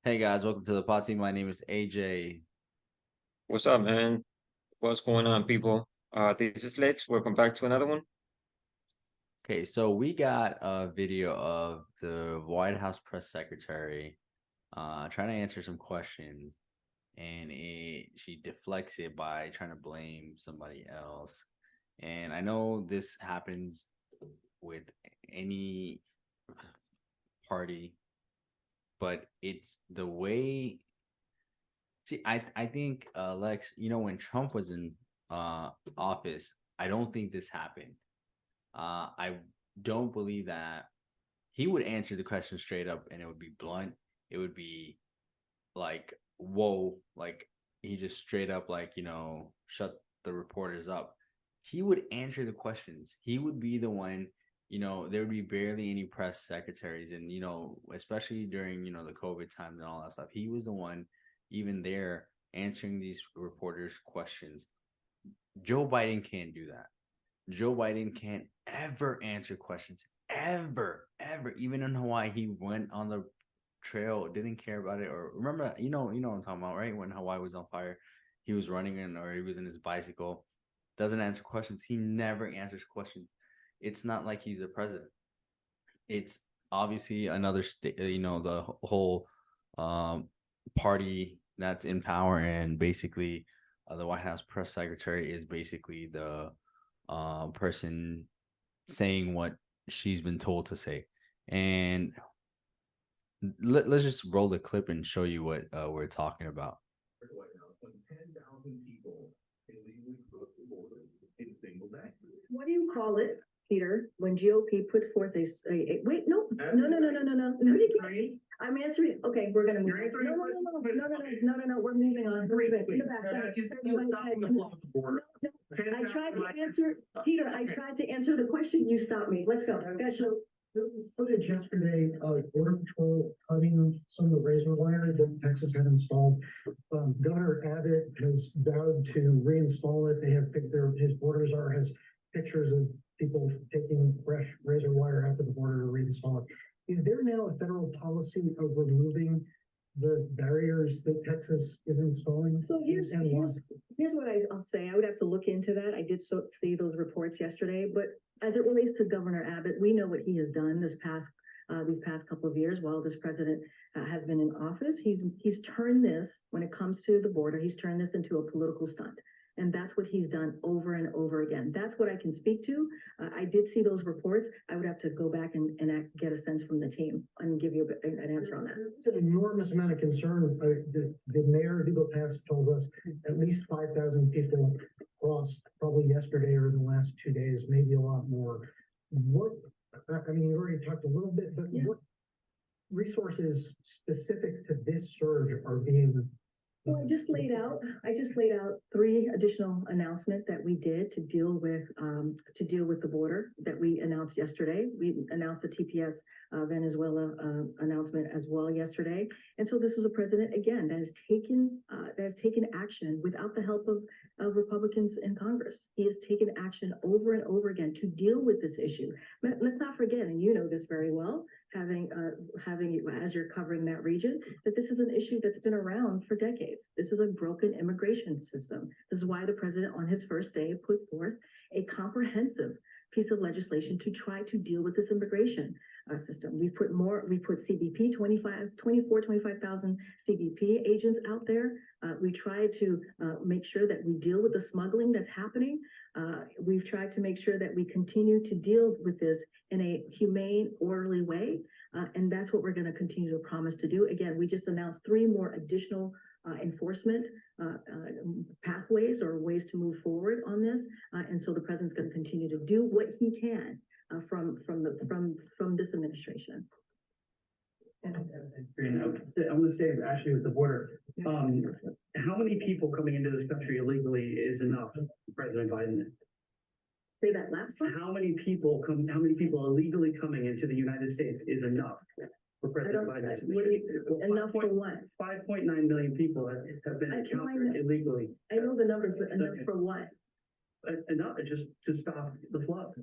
Hey guys, welcome to the pod team. My name is AJ. What's up, man? What's going on, people? This is Lex. Welcome back to another one. Okay, so we got a video of the White House press secretary trying to answer some questions, and she deflects it by trying to blame somebody else. And I know this happens with any party, but it's the way. See, I think Lex, when Trump was in office, I don't think this happened. I don't believe that he would answer the question straight up and it would be blunt. It would be like, whoa, like he just straight up, like, shut the reporters up. He would answer the questions. He would be the one, there would be barely any press secretaries. And, especially during, the COVID times and all that stuff, he was the one even there answering these reporters' questions. Joe Biden can't do that. Joe Biden can't ever answer questions, ever, ever. Even in Hawaii, he went on the trail, didn't care about it. Or remember, what I'm talking about, right? When Hawaii was on fire, he was running in, or he was in his bicycle. Doesn't answer questions. He never answers questions. It's not like he's the president. It's obviously another state. The whole um, party that's in power, and basically, the White House press secretary is basically the person saying what she's been told to say. And let's just roll the clip and show you what we're talking about. White House, when 10,000 people illegally crossed the border in a single day. What do you call it, Peter, when GOP puts forth wait, no, you can't. I'm answering. Okay, we're gonna move. No, we're moving on. I tried to answer, Peter. I tried to answer the question. You stopped me. Let's go. So there was footage yesterday of Border Patrol cutting some of the razor wire that Texas had installed. Governor Abbott has vowed to reinstall it. They have his border czar has pictures of people taking fresh razor wire out of the border to reinstall it. Is there now a federal policy of removing the barriers that Texas is installing? So here's what I'll say. I would have to look into that. I did see those reports yesterday, but as it relates to Governor Abbott, we know what he has done these past couple of years while this president has been in office. He's turned this, when it comes to the border, he's turned this into a political stunt. And that's what he's done over and over again. That's what I can speak to. I did see those reports. I would have to go back and get a sense from the team and give you an answer on that. It's an enormous amount of concern. The mayor of Eagle Pass told us at least 5,000 people crossed probably yesterday or the last 2 days, maybe a lot more. You already talked a little bit, but yeah. What resources specific to this surge are being? Well, I just laid out 3 additional announcements that we did to deal with the border that we announced yesterday. We announced the TPS Venezuela announcement as well yesterday. And so this is a president again that has taken action without the help of Republicans in Congress. He has taken action over and over again to deal with this issue. Let's not forget, and you know this very well, having as you're covering that region, that this is an issue that's been around for decades. This is a broken immigration system. This is why the president on his first day put forth a comprehensive piece of legislation to try to deal with this immigration system. We put CBP, 25,000 CBP agents out there. We try to make sure that we deal with the smuggling that's happening. We've tried to make sure that we continue to deal with this in a humane, orderly way. And that's what we're going to continue to promise to do. Again, we just announced 3 more additional enforcement pathways or ways to move forward on this. And so the president's going to continue to do what he can from this administration. And I want to say, actually, with the border, how many people coming into this country illegally is enough, President Biden? Say that last one. How many people illegally coming into the United States is enough for President Biden? Enough for what? 5.9 million people have been encountered illegally. I know the numbers, but enough for what? Enough just to stop the flow.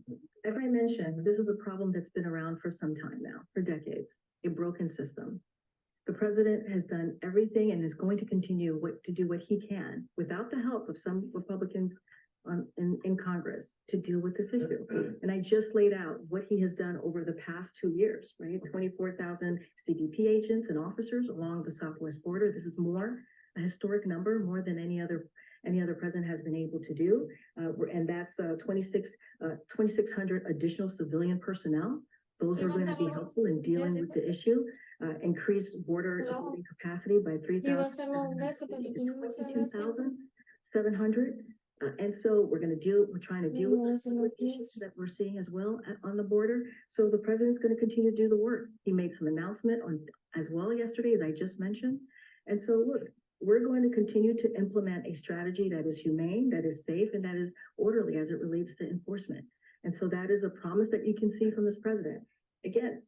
As I mentioned, this is a problem that's been around for some time now, for decades. A broken system. The president has done everything and is going to continue to do what he can without the help of some Republicans in Congress to deal with this issue. And I just laid out what he has done over the past 2 years, right? 24,000 CBP agents and officers along the southwest border. This is a historic number, more than any other president has been able to do. And that's 2,600 additional civilian personnel. Those are going to be helpful in dealing with the issue. Increase border capacity by 3,700. And so we're trying to deal with the issues that we're seeing as well on the border. So the president's going to continue to do the work. He made some announcement as well yesterday, as I just mentioned. And so look, we're going to continue to implement a strategy that is humane, that is safe, and that is orderly as it relates to enforcement. And so that is a promise that you can see from this president. Again,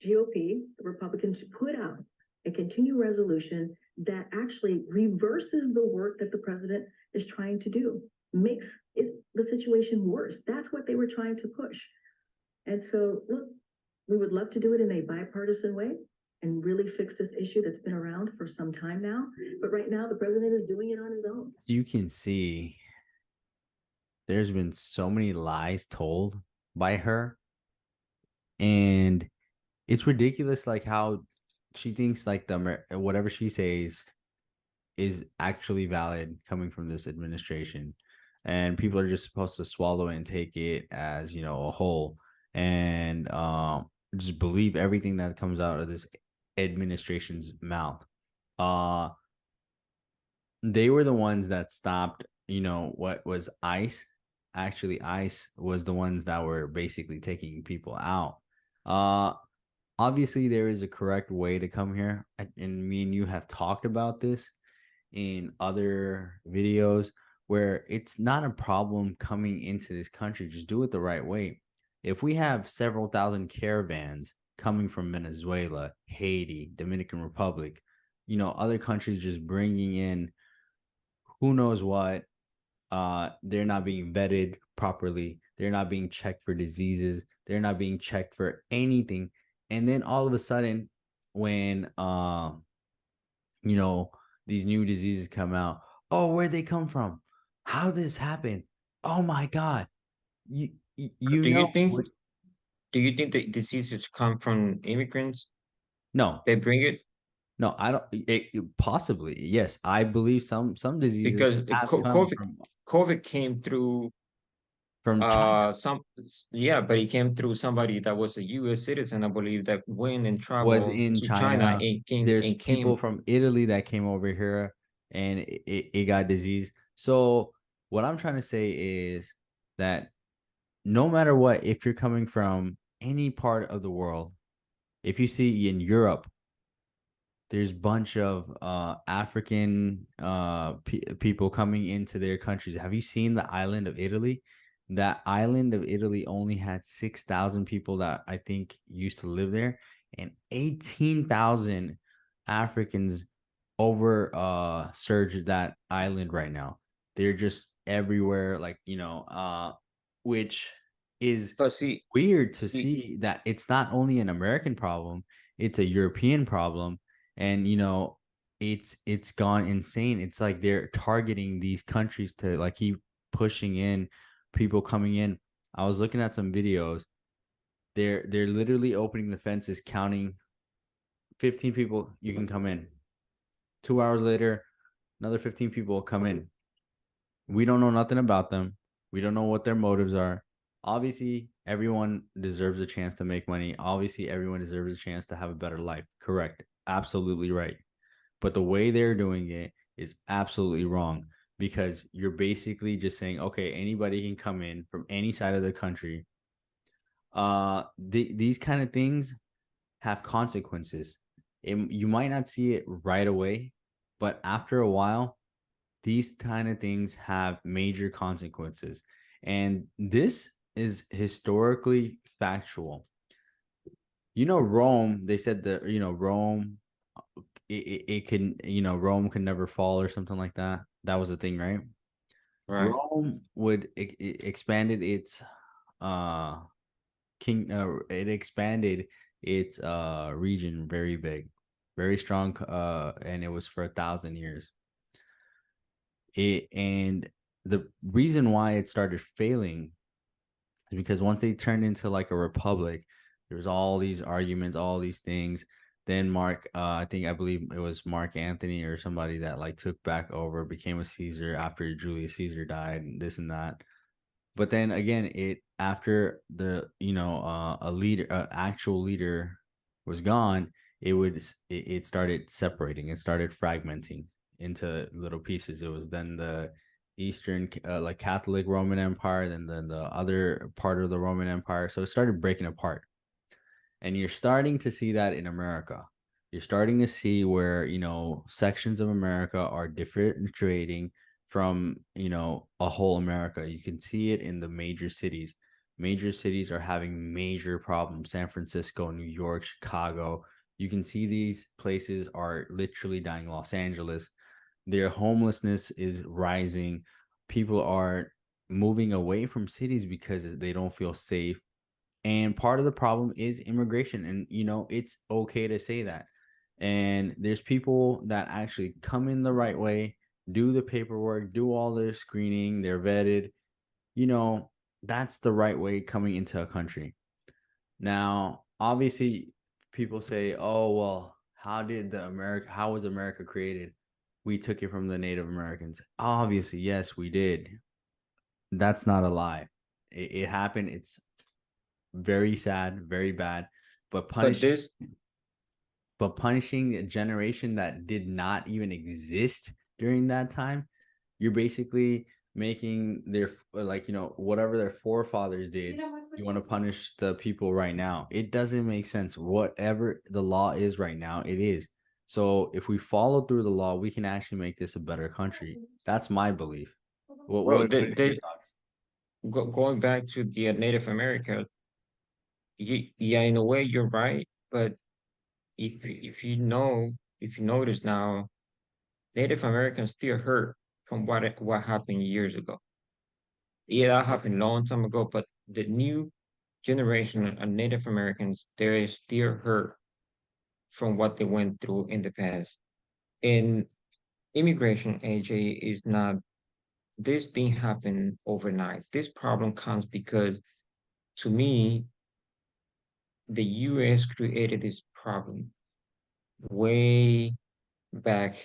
GOP, the Republicans, put out a continued resolution that actually reverses the work that the president is trying to do, makes the situation worse. That's what they were trying to push. And so, look, we would love to do it in a bipartisan way and really fix this issue that's been around for some time now. But right now, the president is doing it on his own. As you can see, there's been so many lies told by her. And it's ridiculous, like how she thinks like whatever she says is actually valid coming from this administration, and people are just supposed to swallow it and take it as, you know, a whole, and just believe everything that comes out of this administration's mouth. They were the ones that stopped, you know, what was ICE. Actually, ICE was the ones that were basically taking people out. Obviously there is a correct way to come here, and me and you have talked about this in other videos, where it's not a problem coming into this country. Just do it the right way. If we have several thousand caravans coming from Venezuela, Haiti, Dominican Republic, you know, other countries just bringing in who knows what, they're not being vetted properly, they're not being checked for diseases, they're not being checked for anything. And then all of a sudden, when you know, these new diseases come out, oh, where'd they come from? How did this happen? Oh my God. You Do know, you think the diseases come from immigrants? no, They bring it no, I don't. Possibly, yes, I believe some diseases because have come COVID came through China. yeah, but it came through somebody that was a US citizen, I believe, that went and Was traveled in to China China. and There's people came. from Italy that came over here, and it got disease. So what I'm trying to say is that no matter what, if you're coming from any part of the world, if you see in Europe, there's a bunch of African people coming into their countries. Have you seen the island of Italy? That island of Italy only had 6,000 people that I think used to live there, and 18,000 Africans over surged that island right now. They're just everywhere, like, you know, which is But weird to see, see that it's not only an American problem, it's a European problem. And, you know, it's gone insane. It's like they're targeting these countries to like keep pushing in people coming in. I was looking at some videos. They're literally opening the fences, counting 15 people, you can come in. 2 hours later, another 15 people come in. We don't know nothing about them. We don't know what their motives are. Obviously, everyone deserves a chance to make money. Obviously, everyone deserves a chance to have a better life. Correct. Absolutely right. But the way they're doing it is absolutely wrong, because you're basically just saying, okay, anybody can come in from any side of the country. These kind of things have consequences. You might not see it right away, but after a while, these kind of things have major consequences. And this is historically factual. You know, Rome, they said that, you know, Rome, it can, you know, Rome can never fall or something like that. That was the thing, right? right. Rome would expanded its it expanded its region very big. very strong, and it was for 1,000 years. And the reason why it started failing is because once they turned into like a republic, there was all these arguments, all these things. Then I believe it was Mark Antony or somebody that like took back over, became a Caesar after Julius Caesar died, and this and that. But then again, it after the actual leader was gone, it started separating. It started fragmenting into little pieces. It was then the Eastern like Catholic Roman Empire, then the other part of the Roman Empire. So it started breaking apart. And you're starting to see that in America. You're starting to see where, sections of America are differentiating from, a whole America. You can see it in the major cities. Major cities are having major problems. San Francisco, New York, Chicago. You can see these places are literally dying. Los Angeles, their homelessness is rising. People are moving away from cities because they don't feel safe. And part of the problem is immigration. And, it's okay to say that. And there's people that actually come in the right way, do the paperwork, do all their screening, they're vetted. That's the right way coming into a country. Now, obviously, people say, oh, well, how was America created? We took it from the Native Americans. Obviously, yes, we did. That's not a lie. It happened. It's very sad, very bad. But But this, punishing a generation that did not even exist during that time, you're basically making their whatever their forefathers did. You want to punish the people right now. It doesn't make sense. Whatever the law is right now, it is. So if we follow through the law, we can actually make this a better country. That's my belief. What well, what, what are your thoughts? going back to the Native America, yeah, in a way you're right, but if you notice now, Native Americans still hurt from what happened years ago. Yeah, that happened a long time ago, but the new generation of Native Americans, they still hurt from what they went through in the past. And immigration, AJ, is not, this thing happen overnight. This problem comes because, to me, the US created this problem way back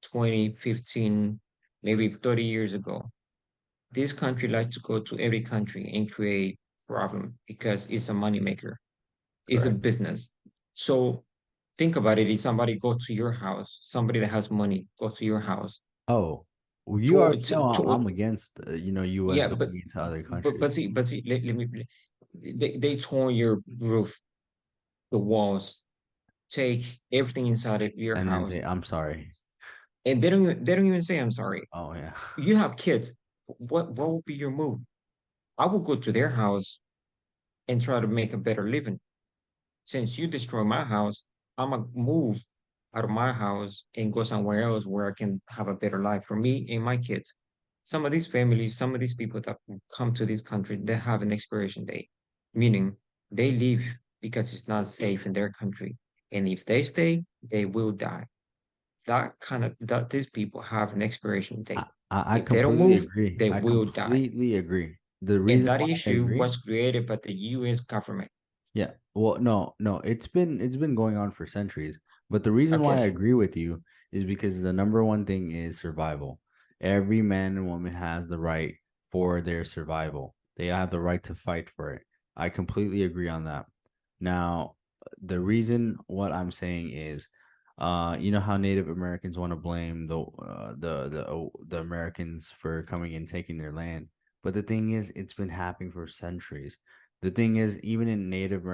2015, maybe 30 years ago. This country likes to go to every country and create problem because it's a moneymaker. It's a Correct. business. So think about it. If somebody goes to your house, somebody that has money goes to your house, Oh, well, to, I'm against U.S. yeah, but going into other but countries. let me, they torn your roof, the walls, take everything inside of your And then house, say, I'm sorry. and they don't even say I'm sorry. Oh yeah. You have kids. What would be your move? I would go to their house and try to make a better living. Since you destroy my house, I'm gonna move out of my house and go somewhere else where I can have a better life for me and my kids. Some of these families, some of these people that come to this country, they have an expiration date, meaning they leave because it's not safe in their country. And if they stay, they will die. That these people have an expiration I, date. I If they don't completely move, agree. they I will die. completely agree. The And reason that why I issue agree, was created by the US government. yeah. Well, no, it's been going on for centuries. But the reason why I Okay. agree with you is because the number one thing is survival. Every man and woman has the right for their survival. They have the right to fight for it. I completely agree on that. Now, the reason what I'm saying is, you know how Native Americans want to blame the Americans for coming and taking their land, but the thing is, it's been happening for centuries. The thing is, even in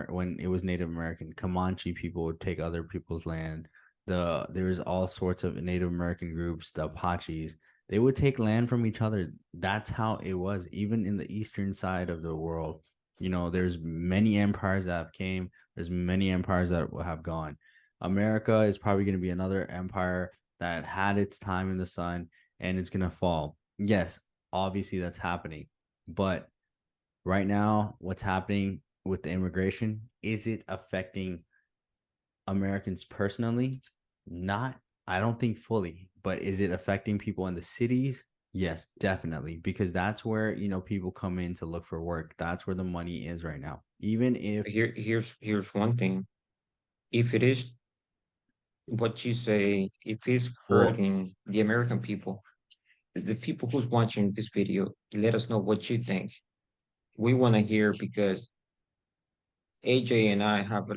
when it was Native American, Comanche people would take other people's land. There's all sorts of Native American groups, the Apaches. They would take land from each other. That's how it was, even in the eastern side of the world. There's many empires that have came. There's many empires that have gone. America is probably going to be another empire that had its time in the sun and it's going to fall. Yes, obviously that's happening. But right now, what's happening with the immigration, is it affecting Americans personally? Not, I don't think fully, but is it affecting people in the cities? Yes, definitely, because that's where, people come in to look for work. That's where the money is right now. Even if, Here's one thing. If it is what you say, if it's well, hurting the American people, the people who's watching this video, let us know what you think. We want to hear because AJ and I have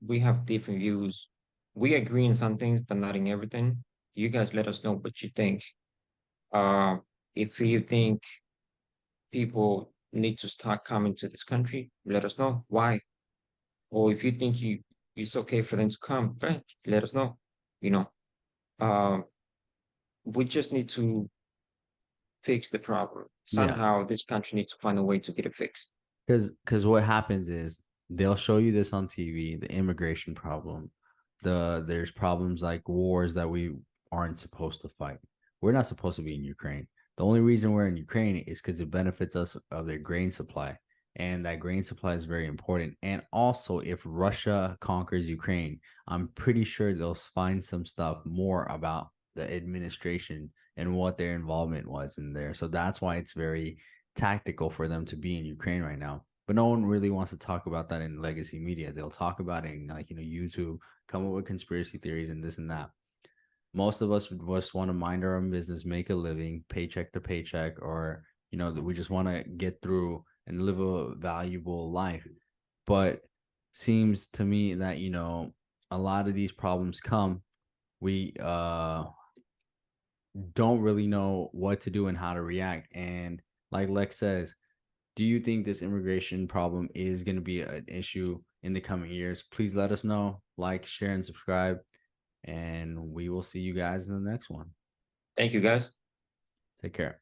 we have different views. We agree in some things, but not in everything. You guys let us know what you think. Uh, if you think people need to start coming to this country, let us know why. Or if you think it's okay for them to come, fine, let us know. You know, um, we just need to fix the problem. yeah, Somehow, this country needs to find a way to get it fixed. because what happens is they'll show you this on TV, the immigration problem. There's problems like wars that we aren't supposed to fight. We're not supposed to be in Ukraine. The only reason we're in Ukraine is because it benefits us of their grain supply. And that grain supply is very important. And also, if Russia conquers Ukraine, I'm pretty sure they'll find some stuff more about the administration and what their involvement was in there. So that's why it's very tactical for them to be in Ukraine right now. But no one really wants to talk about that in legacy media. They'll talk about it in YouTube, come up with conspiracy theories and this and that. Most of us just want to mind our own business, make a living, paycheck to paycheck, or we just want to get through and live a valuable life. But seems to me that a lot of these problems come. We don't really know what to do and how to react. And like Lex says, do you think this immigration problem is going to be an issue in the coming years? Please let us know. Like, share, and subscribe. And we will see you guys in the next one. Thank you, guys. Take care.